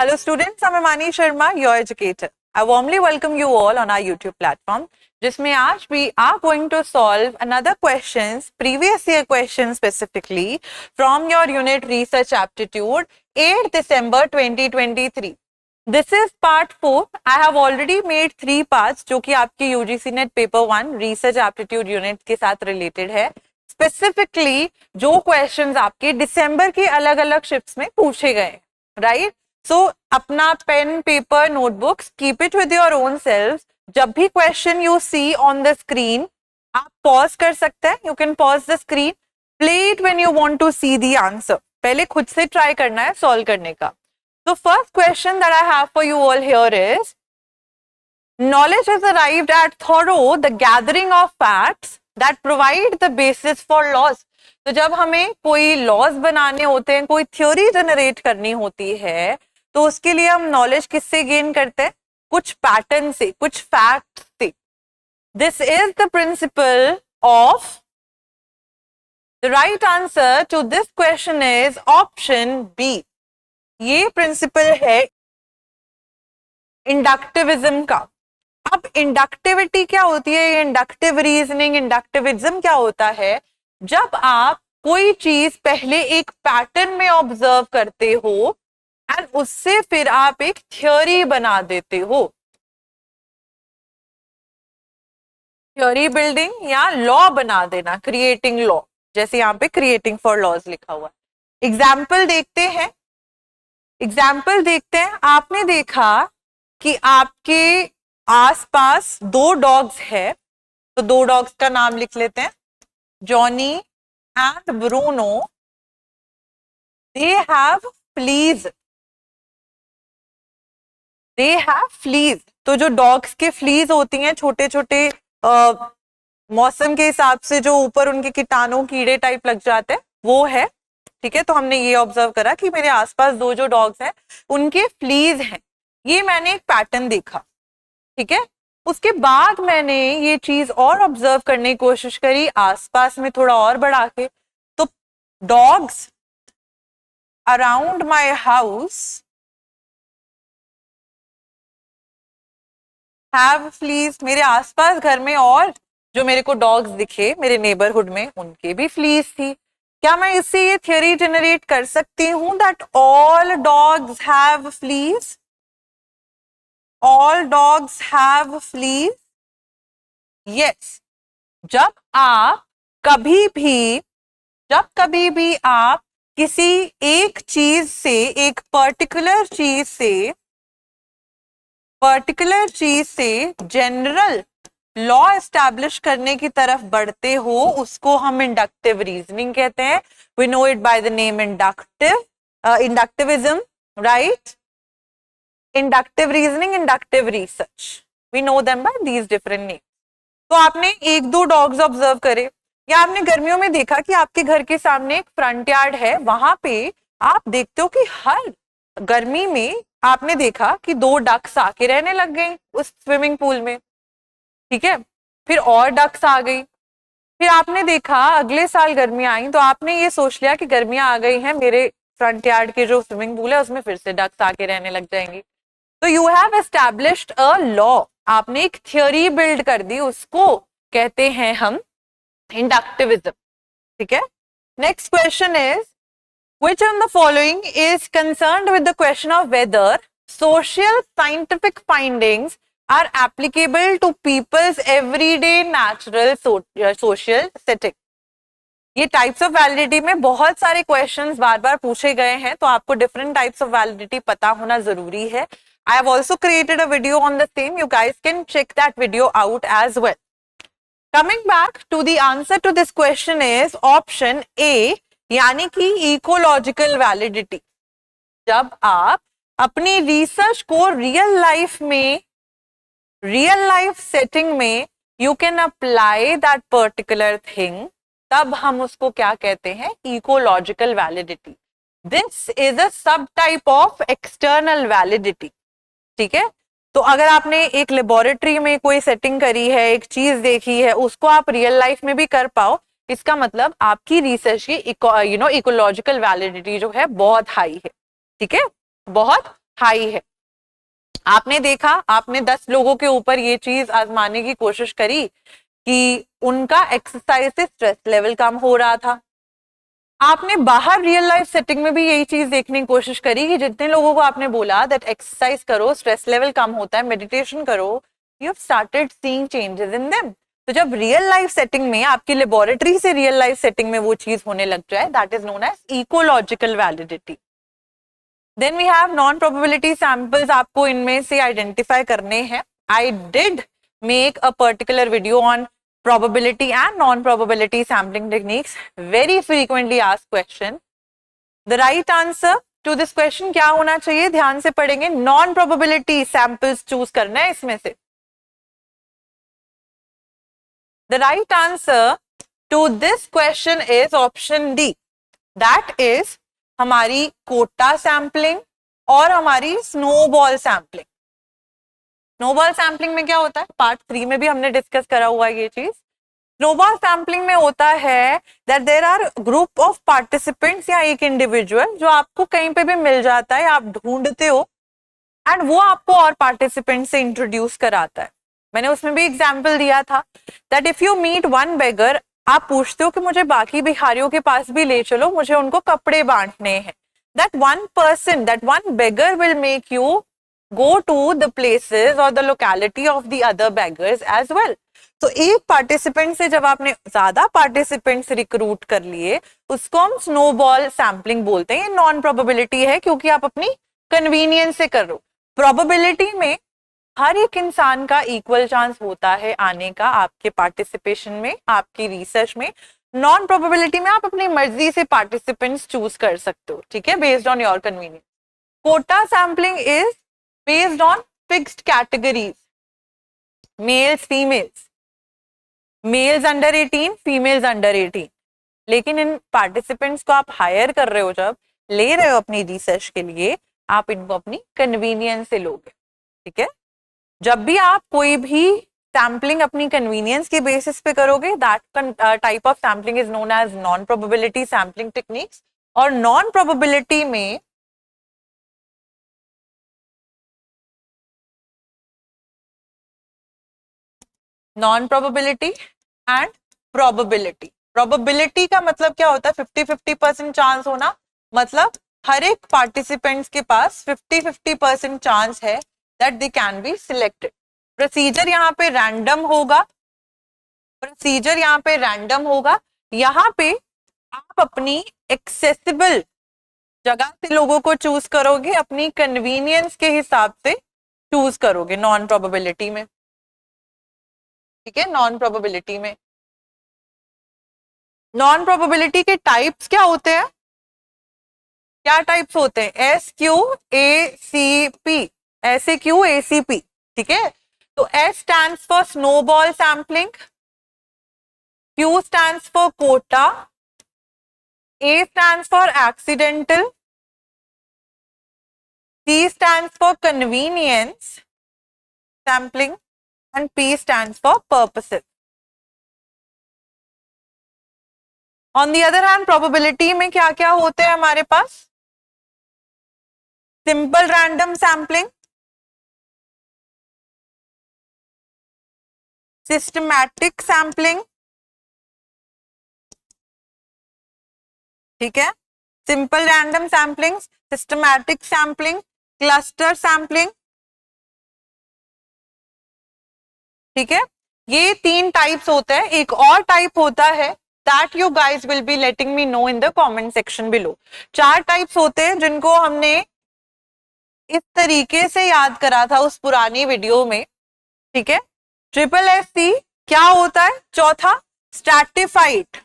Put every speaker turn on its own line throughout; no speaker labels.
Hello students, I'm Imani Sharma, your educator. I warmly welcome you all on our YouTube platform, जिसमें आज we are going to solve another questions, previous year questions specifically from your unit Research Aptitude, 8 December 2023. This is part 4. I have already made 3 parts जो कि आपके UGC Net Paper 1 Research Aptitude Unit के साथ related है. Specifically जो questions आपके दिसंबर के अलग अलग शिफ्ट्स में पूछे गए, राइट? सो अपना pen paper notebooks keep it with your own self. जब भी question you see on the screen आप पॉज कर सकते हैं. You can pause the screen, play it when you want to see the answer. पहले खुद से ट्राई करना है सॉल्व करने का. So first question that I have for you all here is, knowledge is arrived at through the gathering of facts that provide the basis for laws. तो जब हमें कोई लॉज बनाने होते हैं, कोई थ्योरी जनरेट करनी होती है, तो उसके लिए हम नॉलेज किससे गेन करते हैं? कुछ पैटर्न से, कुछ फैक्ट से. This is the principle of the right answer to this question is option B. ये प्रिंसिपल है इंडक्टिविज्म का. अब इंडक्टिविटी क्या होती है? इंडक्टिव रीजनिंग, इंडक्टिविज्म क्या होता है? जब आप कोई चीज पहले एक पैटर्न में ऑब्जर्व करते हो एंड उससे फिर आप एक थ्योरी बना देते हो. थ्योरी बिल्डिंग या लॉ बना देना, क्रिएटिंग लॉ, जैसे यहाँ पे क्रिएटिंग फॉर लॉज लिखा हुआ है. एग्जाम्पल देखते हैं. आपने देखा कि आपके आसपास 2 डॉग्स है, तो 2 डॉग्स का नाम लिख लेते हैं, Johnny and Bruno. They have fleas. तो जो डॉग्स के फ्लीज होती हैं, छोटे छोटे मौसम के हिसाब से जो ऊपर उनके कीटाणु कीड़े टाइप लग जाते हैं, वो है. ठीक है, तो हमने ये ऑब्जर्व करा कि मेरे आसपास 2 जो डॉग्स हैं उनके फ्लीज हैं. ये मैंने एक पैटर्न देखा. ठीक है, उसके बाद मैंने ये चीज और ऑब्जर्व करने की कोशिश करी आसपास में थोड़ा और बढ़ा के. तो dogs around my house have fleas. मेरे आसपास घर में और जो मेरे को डॉग्स दिखे मेरे नेबरहुड में, उनके भी फ्लीज थी. क्या मैं इससे ये थ्योरी जनरेट कर सकती हूं that all dogs have fleas? All dogs have fleas? Yes. जब कभी भी आप किसी एक चीज से, एक पर्टिकुलर चीज से जनरल लॉ एस्टैब्लिश करने की तरफ बढ़ते हो, उसको हम इंडक्टिव रीजनिंग कहते हैं. We know it by the name inductivism, right? Inductive reasoning, inductive research, we know them by these different names. तो आपने 1-2 डॉग्स ऑब्जर्व करे, या आपने गर्मियों में देखा कि आपके घर के सामने एक फ्रंट यार्ड है, वहां पे आप देखते हो कि हर गर्मी में आपने देखा कि 2 डक्स आके रहने लग गई उस स्विमिंग पूल में. ठीक है, फिर और डक्स आ गई. फिर आपने देखा अगले साल गर्मी आई, तो आपने ये सोच लिया कि गर्मियां आ गई हैं, मेरे फ्रंट यार्ड के जो स्विमिंग पूल है उसमें फिर से डक्स आके रहने लग जाएंगी. तो you have established a law. आपने एक थ्योरी बिल्ड कर दी, उसको कहते हैं हम इंडक्टिविज्म. ठीक है. Next question is, which of the following is concerned with the question of whether social scientific findings are applicable to people's everyday natural social setting? ये टाइप्स ऑफ वैलिडिटी में बहुत सारे क्वेश्चंस बार बार पूछे गए हैं, तो आपको डिफरेंट टाइप्स ऑफ वैलिडिटी पता होना जरूरी है. I have also created a video on the same. You guys can check that video out as well. Coming back to the answer to this question is option A, यानी कि ecological validity. जब आप अपनी research को real life setting में you can apply that particular thing, तब हम उसको क्या कहते हैं? Ecological validity. This is a sub type of external validity. ठीक है, तो अगर आपने एक लेबोरेटरी में कोई सेटिंग करी है, एक चीज देखी है, उसको आप रियल लाइफ में भी कर पाओ, इसका मतलब आपकी रिसर्च की इकोलॉजिकल वैलिडिटी जो है बहुत हाई है. ठीक है, बहुत हाई है। आपने देखा, आपने 10 लोगों के ऊपर ये चीज आजमाने की कोशिश करी कि उनका एक्सरसाइज से स्ट्रेस लेवल कम हो रहा था। आपने बाहर रियल लाइफ सेटिंग में भी यही चीज देखने की कोशिश करी कि जितने लोगों को आपने बोला दैट एक्सरसाइज करो, स्ट्रेस लेवल कम होता है, मेडिटेशन करो, you have started seeing changes in them. तो जब रियल लाइफ सेटिंग में, आपकी लेबोरेटरी से रियल लाइफ सेटिंग में वो चीज होने लग जाए, that is known as ecological validity. Then we have non probability samples, आपको इनमें से आइडेंटिफाई करने हैं। I did make a particular video on probability and non-probability sampling techniques. Very frequently asked question. The right answer to this question क्या होना चाहिए? ध्यान से पढ़ेंगे। non-probability samples choose करना है इसमें से। The right answer to this question is option D. That is हमारी कोटा सैम्पलिंग और हमारी स्नोबॉल सैम्पलिंग। स्नोबॉल सैम्पलिंग में क्या होता है, पार्ट 3 में भी हमने डिस्कस करा हुआ है ये चीज। स्नोबॉल सैम्पलिंग में होता है that there are group of participants या एक इंडिविजुअल जो आपको कहीं पे भी मिल जाता है, आप ढूंढते हो एंड वो आपको और पार्टिसिपेंट से इंट्रोड्यूस कराता है। मैंने उसमें भी एग्जांपल दिया था that if you meet one beggar, आप पूछते हो कि मुझे बाकी भिखारियों के पास भी ले चलो, मुझे उनको कपड़े बांटने हैं। That one person, that one beggar will make you go to the places or the locality of the other beggars as well. तो एक पार्टिसिपेंट से जब आपने ज्यादा पार्टिसिपेंट्स रिक्रूट कर लिए, उसको हम स्नोबॉल सैम्पलिंग बोलते हैं। ये नॉन प्रोबेबिलिटी है क्योंकि आप अपनी कन्वीनियंस से कर रहे हो। प्रोबेबिलिटी में हर एक इंसान का इक्वल चांस होता है आने का आपके पार्टिसिपेशन में, आपकी रिसर्च में। नॉन प्रोबेबिलिटी में आप अपनी मर्जी से पार्टिसिपेंट्स चूज कर सकते हो, ठीक है, based on your convenience. Quota sampling is based on fixed categories, males females, males under 18, females under 18। लेकिन इन पार्टिसिपेंट्स को आप हायर कर रहे हो, जब ले रहे हो अपनी रिसर्च के लिए, आप इनको अपनी कन्वीनियंस से लोगे, ठीक है। जब भी आप कोई भी सैम्पलिंग अपनी कन्वीनियंस के बेसिस पे करोगे, that type of sampling is known as non probability sampling techniques. और नॉन प्रोबेबिलिटी में non probability and probability. Probability का मतलब क्या होता है? 50-50% चांस होना, मतलब हर एक पार्टिसिपेंट्स के पास 50-50% चांस है that they can be selected. Procedure यहाँ पे रैंडम होगा, प्रोसीजर यहाँ पे रैंडम होगा। यहाँ पे आप अपनी एक्सेसिबल जगह से लोगों को चूज करोगे, अपनी कन्वीनियंस के हिसाब से चूज करोगे नॉन प्रोबेबिलिटी में, ठीक है। नॉन प्रोबेबिलिटी में, नॉन प्रोबेबिलिटी के टाइप्स क्या होते हैं? क्या टाइप्स होते हैं? S Q A C P, ऐसे क्यू ए सी पी, ठीक है। तो S stands for snowball sampling, Q stands for quota, A stands for accidental, C stands for convenience sampling and P stands for purposes. On the other hand probability में क्या क्या होते हैं हमारे पास? Simple random sampling, systematic sampling, ठीक है, simple random sampling, systematic sampling, cluster sampling, ठीक है। ये 3 टाइप्स होते हैं। एक और टाइप होता है that you guys will be letting me know in the comment section below। 4 types होते हैं जिनको हमने इस तरीके से याद करा था उस पुरानी वीडियो में, ठीक है। ट्रिपल एस सी क्या होता है? चौथा स्ट्रैटिफाइड,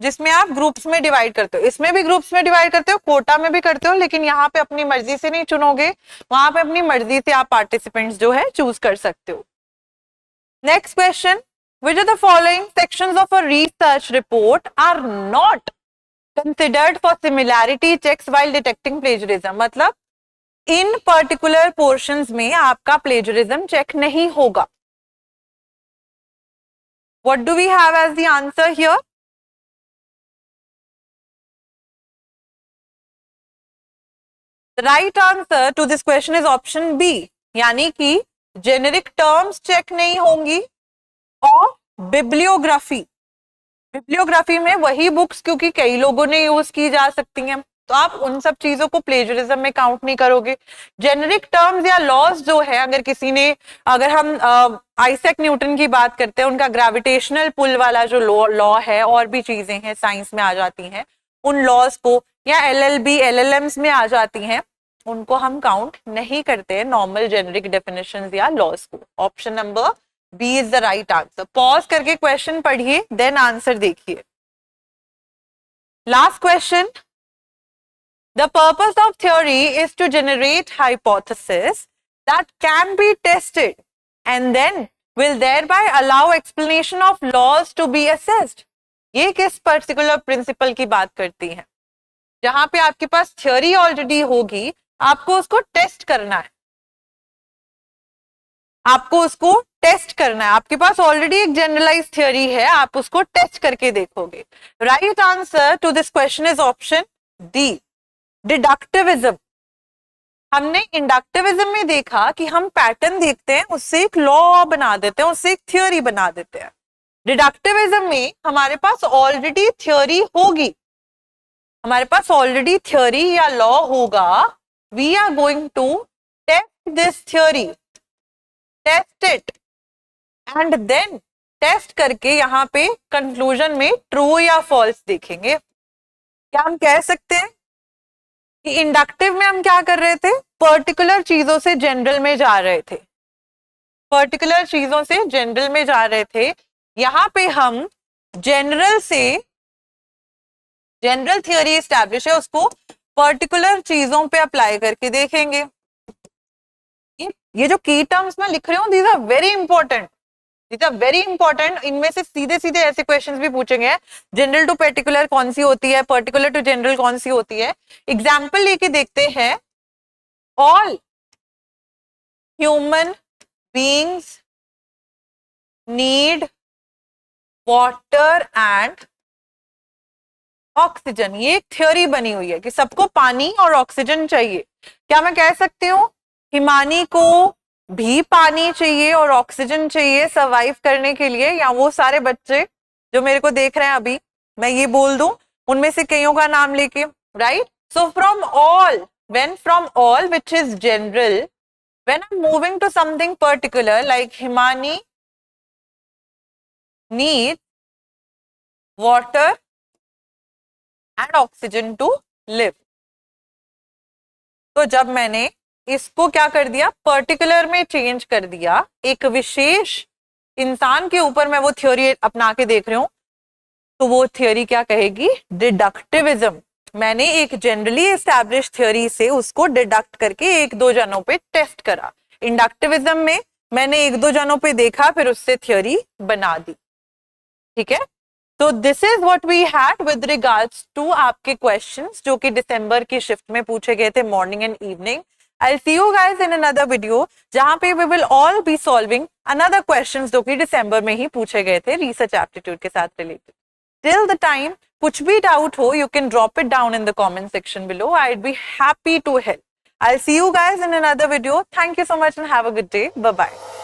जिसमें आप ग्रुप्स में डिवाइड करते हो। इसमें भी ग्रुप्स में डिवाइड करते हो, कोटा में भी करते हो, लेकिन यहाँ पे अपनी मर्जी से नहीं चुनोगे, वहां पे अपनी मर्जी से आप पार्टिसिपेंट्स जो है चूज कर सकते हो। Next question, which of the following sections of a research report are not considered for similarity checks while detecting plagiarism? मतलब इन पर्टिकुलर पोर्शंस में आपका प्लेजरिज्म चेक नहीं होगा। What do we have as the answer here? The right answer to this question is option B, यानी कि generic terms check नहीं होंगी और बिब्लियोग्राफी, बिब्लियोग्राफी में वही बुक्स क्योंकि कई लोगों ने यूज की जा सकती हैं, तो आप उन सब चीजों को प्लेजरिज्म में काउंट नहीं करोगे। जेनेरिक टर्म्स या लॉज जो है, अगर किसी ने, अगर हम आइजैक न्यूटन की बात करते हैं, उनका ग्रेविटेशनल पुल वाला जो लॉ है, और भी चीजें हैं साइंस में आ जाती हैं, उन लॉज को, या LLB LLMs में आ जाती हैं, उनको हम काउंट नहीं करते हैं नॉर्मल जेनेरिक डेफिनेशंस या लॉज को। Option number B is the right answer. Pause करके क्वेश्चन पढ़िए, देन आंसर देखिए। Last question, the purpose of theory is to generate hypothesis that can be tested and then will thereby allow explanation of laws to be assessed। ये किस particular principal की बात करती है? जहां पे आपके पास थ्योरी ऑलरेडी होगी, आपको उसको टेस्ट करना है, आपको उसको टेस्ट करना है। आपके पास ऑलरेडी एक जनरलाइज थ्योरी है, आप उसको टेस्ट करके देखोगे। Right answer to this question is option D, deductivism. हमने इंडक्टिविज्म में देखा कि हम पैटर्न देखते हैं, उससे एक लॉ बना देते हैं, उससे एक थ्योरी बना देते हैं। डिडक्टिविज्म में हमारे पास ऑलरेडी थ्योरी होगी, हमारे पास ऑलरेडी थ्योरी या लॉ होगा। We are going to test this theory, test it, and then test करके यहाँ पे कंक्लूजन में ट्रू या फॉल्स देखेंगे। क्या हम कह सकते हैं कि इंडक्टिव में हम क्या कर रहे थे? पर्टिकुलर चीजों से जनरल में जा रहे थे, पर्टिकुलर चीजों से जनरल में जा रहे थे। यहां पे हम जनरल से, जनरल थ्योरी एस्टैब्लिश है, उसको पर्टिकुलर चीजों पे अप्लाई करके देखेंगे। ये जो की टर्म्स मैं लिख रही हूं, these are very important, these are very important। इनमें से सीधे सीधे ऐसे क्वेश्चंस भी पूछेंगे, जनरल टू पर्टिकुलर कौन सी होती है, पर्टिकुलर टू जनरल कौन सी होती है। एग्जाम्पल लेके देखते हैं। All human beings need water and oxygen. ये एक थ्योरी बनी हुई है कि सबको पानी और ऑक्सीजन चाहिए। क्या मैं कह सकती हूँ हिमानी को भी पानी चाहिए और ऑक्सीजन चाहिए सरवाइव करने के लिए, या वो सारे बच्चे जो मेरे को देख रहे हैं अभी, मैं ये बोल दूं उनमें से कईयों का नाम लेके, right? So from all, when from all which is general, when I am moving to something particular like Himani need water and oxygen to live. तो जब मैंने इसको क्या कर दिया, पर्टिकुलर में चेंज कर दिया, एक विशेष इंसान के ऊपर मैं वो थ्योरी अपना के देख रही हूं, तो वो थ्योरी क्या कहेगी? डिडक्टिविज्म। मैंने एक जनरली एस्टैब्लिश थ्योरी से उसको डिडक्ट करके एक दो जनों पे टेस्ट करा। इंडक्टिविज्म में मैंने एक दो जनों पे देखा, फिर उससे थ्योरी बना दी। ठीक है, तो this is what we had with regards to आपके क्वेश्चंस जो कि दिसंबर की शिफ्ट में पूछे गए थे, morning and evening. I'll see you guys in another video जहां पे we will all be solving another questions जो कि दिसंबर में ही पूछे गए थे रिसर्च एप्टीट्यूड के साथ रिलेटेड। Till the time कुछ भी डाउट हो, you can drop it down in the comment section below. I'd be happy to help. I'll see you guys in another video. Thank you so much and have a good day. Bye bye.